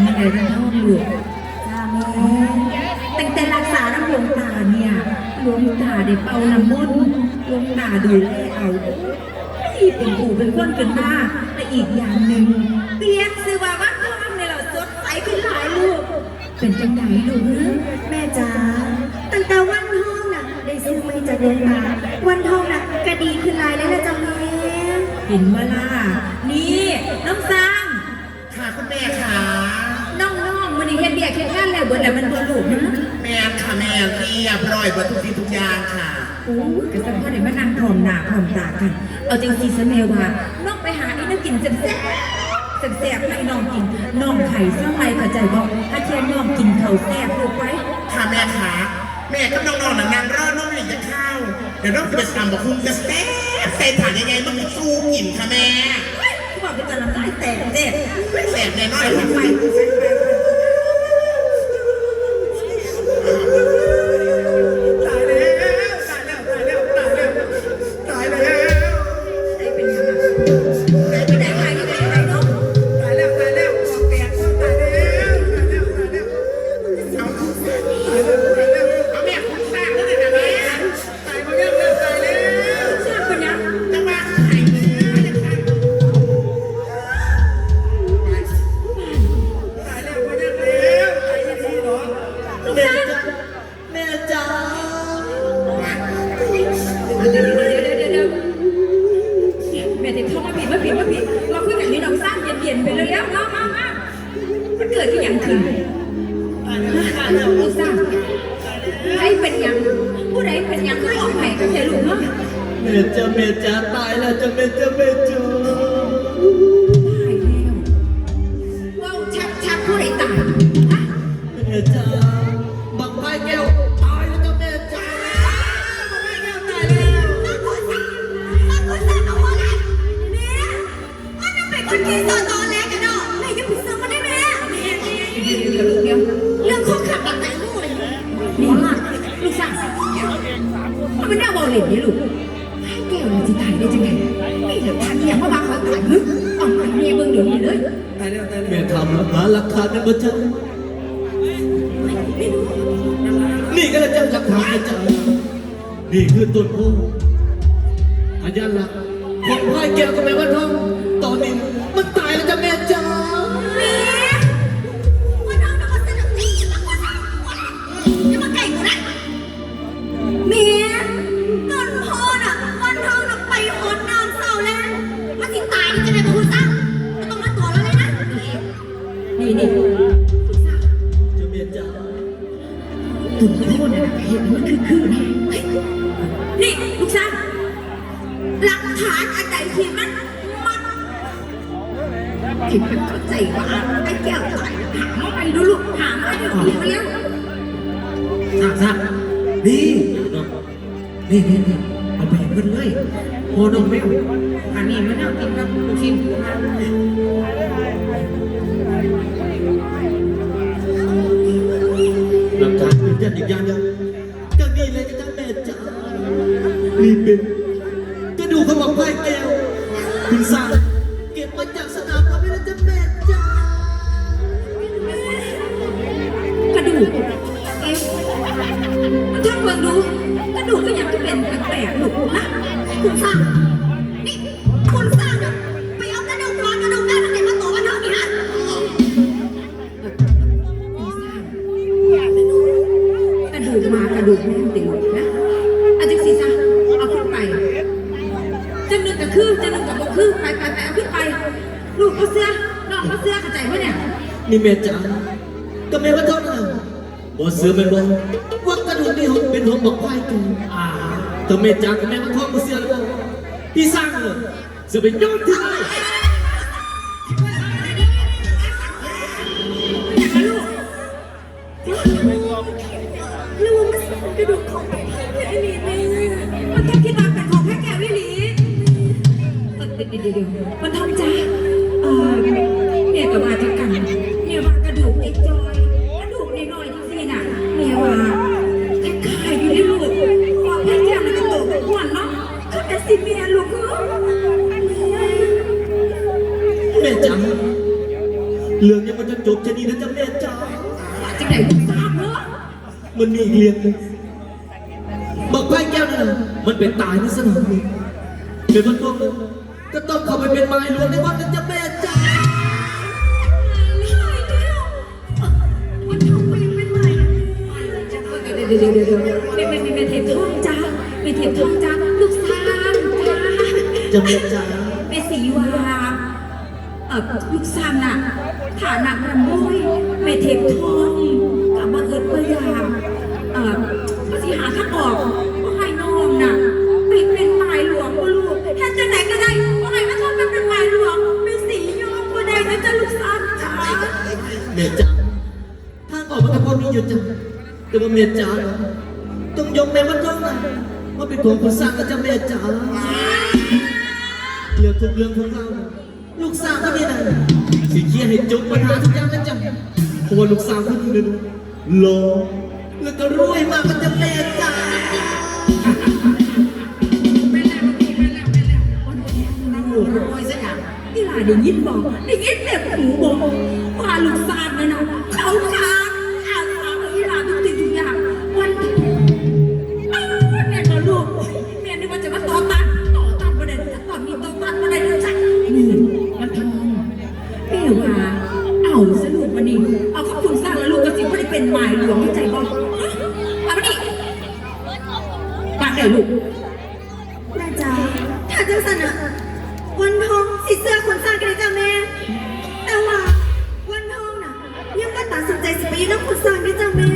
ยังไงกันท้องลูกจ้าแม่ตั้งแต่รักษาน้ำหลวงตาเนี่ยหลวงตาได้เป่าน้ำมนต์หลวงตาดูแลเอาที่เป็นผู้เป็นคนเป็นมาและอีกอย่างหนึ่งเตียงซื้อว่าวัดทองเนี่ยเราสดใสขึ้นหลายลูกเป็นจังไหนลูกแม่จ๋าตั้งแต่วันทองน่ะได้ซื้อไม่จะเดินมาวันทองน่ะก็ดีขึ้นหลายเลยนะจ๊ะแม่เห็นมาล่ะนี่น้องซังค่ะคุณแม่ค่ะน้องๆมันนี่เฮ็ดเบียร์เฮ็ดงานแล้วเบิดแล้วมันบ่ลูกนะแม่ค่ะแม่เรียบร้อยหมดทุกสิ่งทุกอย่างค่ะโอ้ยก็สักพอได้มานั่งพร้อมหน้าพร้อมตากันเอาจริงๆซะแม่ว่าน้องไปหาไอ้น้องกินแซ่บๆให้น้องกินน้องไข่ซ้ำไรเข้าใจบ่ถ้าเทียนน้องกินข้าวแซ่บลูกไว้ค่ะแม่ค่ะแม่กับน้องๆนั่งรอน้องเลยจะเข้าเดี๋ยวน้องจะไปทำบอกคุณจะแซ่บใส่ถ่านยังไงมันก็สู้กินค่ะแม่กูบอกเป็นจะน้ำลายแตกเด็ดแซ่บแน่นอนไปตายแล้วได้เป็นยังไงได้ไปได้ไหมได้ไหมเนาะตายแล้วขอบแตกตายแล้วเอาแม่คุณสร้างแล้วนะแม่ตายมาเยอะแล้วตายแล้วสร้างเป็นยังจะมาหายเนื้อจะขาดตายแล้วมาเยอะแล้วตายยังดีหรอแม่จ๋าเดี๋ยวแม่ติดท้องมาผิดเราคุยกันนี่น้องสร้างเย็นๆไปเลยแล้วมามันเกิดที่อย่างขึ้นน้องสร้างใครเป็นอย่างผู้ใดเป็นอย่างก็ร้องไห้กันเถอะลูกเนาะแม่จ๋าตายแล้วจะแม่จ๋าตายแล้วว้าวชักผู้ใดตายฮะแม่จ๋าบังไฟแก้วตายแล้วจะแม่จ๋าบังไฟแก้วตายแล้วคนที่สอนตอนแรกกันเนาะแม่ยังผิดซ้ำมาได้ไหมเดี๋ยวเรื่องข้อขัดแบบไหนลูกเลยนี่มากลูกสาวมันเป็นหน้าบอลเล่นนี่ลูกแก้วเราจะตายได้จังไงไม่หลักฐานอย่างว่าบางเขาตายฮึต้องไปเมียเบิ่งเดี๋ยวนี้เลยแม่ทำหาหลักฐานในบันทึกนี่ก็จะเจอหลักฐานนะจ๊ะนี่คือต้นโพพยานหลักของพ่ายแก้วกับแม่วันทองตอนนี้มันตายแล้วจ้ะแม่จ๋าแม่วันทองจะมาเสนอนี่จะมาไก่กูนะแม่ต้นโพน่ะวันทองน่ะไปหดน้ำเศร้าแล้วมันสิตายนี่จะได้มาคุณซ้ำก็ต้องมาต่อแล้วเลยนะนี่จะแม่จ๋าต้นโพน่ะเห็นมันคือนี่ลูกสาวหลักฐานอันใดที่มันที่เป็นเข้าใจว่าไอ้แก้วตายหามาไปดูลูกหามาดูดีมาแล้วซักนี่เอาไปเงินเลยพอน้องแมวอันนี้มันเอากินกับลูกชิ้นหลักฐานเป็นยันอีกอย่างเดียวก็นี่เลยจะแม่จ๋านี่เป็นกระดูกของบังไฟแก้วคุณสร้างเก็บมาจากสนามรบนี่นะจ๊ะแม่จ๋ากระดูกมันทั้งเมืองดูกระดูกก็ยังจะเป็นแปลกๆลูกนะคุณสร้างนี่คุณสร้างไปเอากระดูกได้ทางไหนมาต่อมาเท่านี้ฮะกระดูกมากระดูกไม่ติดนะอาจจะสีซะเอาขึ้นไปจะนึกกับคือจะนึกกับบ่คือไปเอาขึ้นไปลูกเขาเสื้อน้องเขาเสื้อเข้าใจไหมเนี่ยนี่แม่จ๋าก็แม่ว่าเท่านั้นบ่เสือแม่บ่ว่ากระดูกนี่เป็นของบังไฟแก้วแต่แม่จ๋ากับแม่ว่าท้องบ่เสือแล้วพี่สร้างเลยจะเป็นยอดที่ไหนลูกมันกระดูกของแม่วิลีมันต้องคิดว่าเป็นของแม่แก้ววิลีเดี๋ยวมันทำจ้าเนี่ยกับมาจักกันเนี่ยว่ากระดูกไอ้จอยกระดูกน้อยๆที่น่ะเนี่ยว่าแค่ขายอยู่ในลูกของแม่แก้วมันก็โตเป็นอ้วนเนาะก็แต่สิเมียลูกแม่จ๋าเรื่องนี้มัน มันจะจบชนีนะจ๊ะแม่จ๋า จังไหนลูกสาวเนอะ มันมีอีกเรื่องหนึงบอกไพ่แก้วนั่นน่ะมันเป็นตายในสนามนี้เป็นวันพวกนึงก็ต้องเข้าไปเป็นไม้หลวงในวัดนะจ๊ะแม่จ๋า มันทำไปเป็นไรเดี๋ยวเป็นเทปทองจ้าเป็นเทปทองจ้าลูกสาวจ้า จ๊ะแม่จ๋า เป็นสีวาลูกสาวน่ะฐานะรำด้วยเป็นเทปทองกับบังเอิญประยามภาษีหาทางออกว่าให้น้องน่ะไปเป็นหมายหลวงก็ลูกแค่จะไหนก็ได้ว่าให้มาทำเป็นหมายหลวงเป็นสียอมก็ได้นะจ๊ะลูกสาวจ้า แม่จ๋าทางออกมันก็พอมีอยู่จ้ะแต่ว่าแม่จ๋าต้องยกแม่วันทองนะว่าเป็นของคนสร้างนะจ๊ะแม่จ๋าเรื่องทุกเรื่องของเราน่ะลูกสาวคนนี้นะสิเคลียร์ให้จบปัญหาทุกอย่างนะจ๊ะเพราะว่าลูกสาวคนนี้นะหล่อแล้วก็รวยมากนะจ๊ะแม่จ๋า นี่ล่ะได้ยินบอกได้ยินเด็กหูบอกว่าลูกสาวนั่นนะเขาค้างอาสาอีหลาทุกสิ่งทุกอย่างวันแม่ก็ลูกแม่นึกว่าจะมาต่อต้านประเด็นจะต่อมีต่อต้านประเด็นจังนี่มันทองแม่ว่าเอาสรุปมานี่เอาข้าคุณสร้างแล้วลูกก็สิไม่ได้เป็นหมายหลวงใจบ้างเอามานี่ปากได้ลูก แม่จ๋าถ้าจังสันอะวันทองสีเสื้อคนสร้างกันเลยจ้ะแม่ แต่ว่าวันทองน่ะยังไม่ตัดสินใจสิไปยืนน้ำคนสร้างด้วยจ้ะแม่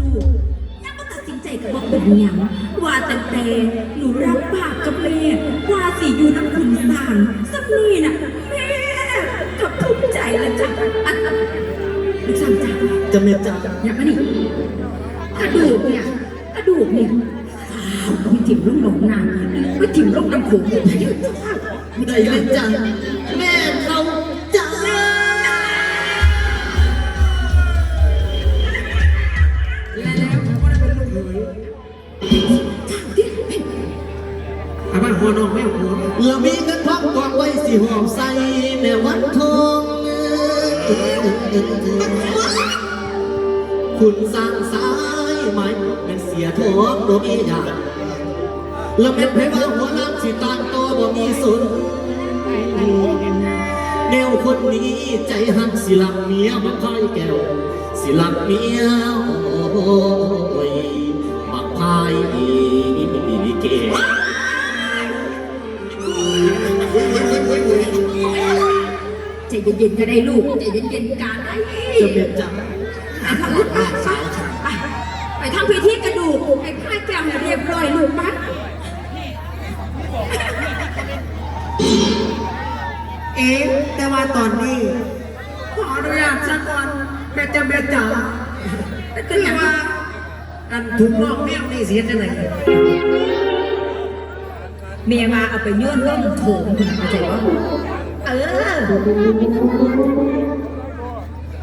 ลูกยังก็ตัดสินใจกับบอกเป็นหยังว่าแต่หนูรับปากกับแม่ว่าสิอยู่น้ำคุณสร้างสักนี่น่ะแม่กับภูมิใจแล้วจ้ะลูกสาวจ้ะ จ๊ะแม่จ๋า อยากมานี่กระดูกเนี่ยไปถิ่มลูกหนองนาไปถิ่มลูกน้ำโขงเลยไม่ ได้ ได้ เลยจ้ะแม่เขาจ๋า แล้วเขาก็ได้เป็นลูกเขยอาบ้านหัวนอกแม่หัว เรามีเงินพักกองไว้สิหอมใส่แม่วันทองคุณสร้างสายไหมเป็นเสียทองบ่มีอยากแล้วแม่นไผว่าหัวล้านสิตานโตบ่มีสุนแนวคนนี้ใจหักสิลักเมียมาพายแก้วสิลักเมียโอ้ยมาพายเกว ใจเย็นๆก็ได้ลูกใจเย็นๆกันไอ้ จะเป็นจัง ไปทำพิธีกระดูกไปพ่ายแก้วให้เรียบร้อยลูกปั๊บ เอ๊ะแต่ว่าตอนนี้ขออนุญาตสักก่อนแม่จ๋าคือว่าอันถุงนอกแมวนี่เสียจังไหน เมียมาเอาไปโยนล่มโถงเข้าใจว่า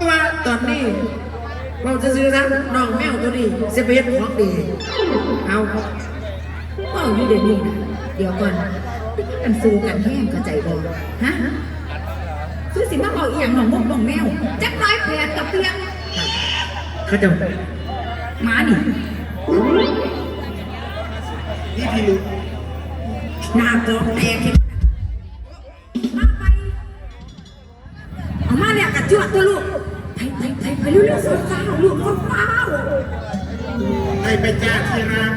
ว่าตอนนี้เราจะซื้อซะน้องแมวตัวนี้เสียไปเฮ็ดของดีเอา ว่าอยู่เดี๋ยวนี้นะเดี๋ยวก่อนกันสู้กันแห้งเข้าใจบ่ฮะซื้อสิมาเอาอีหยังหนองมกหนองแมวจักน้อยแผลกับเปียง เขาจะ หมานี่ นี่พี่ลุง หน้ากรอกแตกเห็นมาไปเอามาเนี่ยกระจวดตัวลูกไปเร็วๆสาวๆลูกเฝ้า ให้ไปจ้าที่รัก